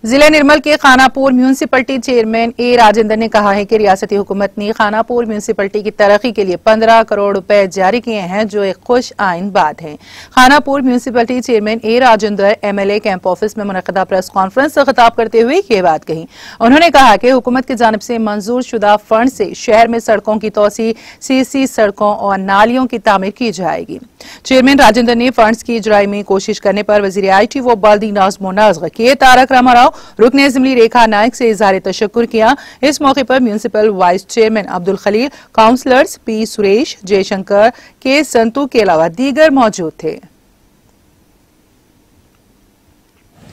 जिले निर्मल के Khanapur municipality chairman A Rajendra ने कहा है कि रियासती हुकूमत ने खानापुर म्यूनिसिपलिटी की तरक्की के लिए 15 करोड़ रुपए जारी किए हैं, जो एक खुश आइन बात है। Khanapur municipality chairman A Rajendra MLA camp office में मुनक्किदा प्रेस कॉन्फ्रेंस से खिताब करते हुए ये बात कही। उन्होंने कहा कि हुकूमत की जानिब से मंजूर शुदा फंड से शहर में सड़कों की तोसी, सीसी सड़कों और नालियों की तामीर की जाएगी। चेयरमैन राजेंद्र ने फंड्स की इजराई में कोशिश करने पर वजीर आईटी व बल्दी नज़्म व नस्क़ के तारक रामाराव, रुकन असेंबली रेखा नायक से इज़हार तशक्कुर किया। इस मौके पर municipal vice chairman Abdul Khalil, councillors P Suresh, Jaishankar, K Santhu के अलावा दीगर मौजूद थे।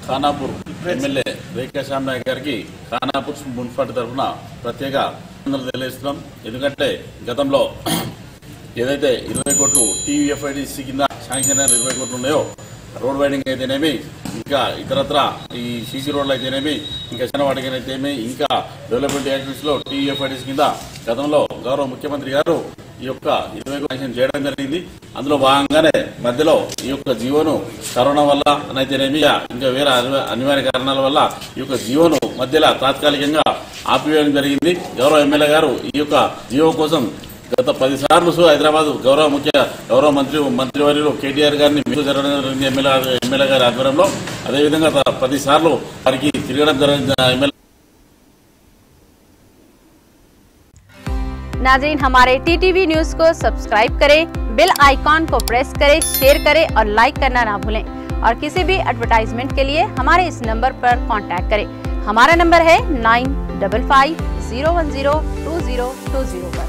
खानापुर एमएलए रेखा श्याम नायक गाరికి खानापुर మున్సిపాలిటీ తరఫున ప్రత్యేక అభినందనలు తెలియజేస్తున్నాం। ఎందుకంటే గతంలో ఏదైతే 20 కోట్లు టీవీఎఫ్ఐడిసి కింద శాంక్షన్ అయిన 20 కోట్లు ఉన్నాయో, రోడ్ వైడింగ్ అయితేనేమి, ఇంకా ఇతరత్ర ఈ సీసీ రోడ్లు అయితేనేమి, ఇంకా చిన్న వాటికి అయితేనేమి, ఇంకా డెవలప్మెంట్ యాక్టివిటీస్ లో టీవీఎఫ్ఐడిసి కింద గతంలో గౌరవ ముఖ్యమంత్రి గారు ఈ యొక్క 20 కోట్లు శాంక్షన్ చేయడం జరిగింది। అందులో భాగంగానే మధ్యలో ఈ యొక్క జీవోను కరోనా వల్ల అయితేనేమి, ఇంకా వేరే అనివార్య కారణాల వల్ల ఈ యొక్క జీవోను మధ్యలో తాత్కాలికంగా ఆపివేయడం జరిగింది। గౌరవ ఎమ్మెల్యే గారు ఈ యొక్క జీవో కోసం గత 10 సార్లు హైదరాబాద్ గౌరవ మంత్రివర్యులు కేటీఆర్ గారిని మీరు జరగడం జరిగింది ఎమ్మెల్యే గారి ఆధ్వర్యంలో। అదేవిధంగా 10 సార్లు వారికి తిరగడం జరిగింది ఎమ్మెల్యే। नाज़रीन, हमारे टीटीवी न्यूज को सब्सक्राइब करें, बेल आइकॉन को प्रेस करें, शेयर करें और लाइक करना ना भूलें। और किसी भी एडवर्टाइजमेंट के लिए हमारे इस नंबर पर कांटेक्ट करें। हमारा नंबर है 9550102020 पर।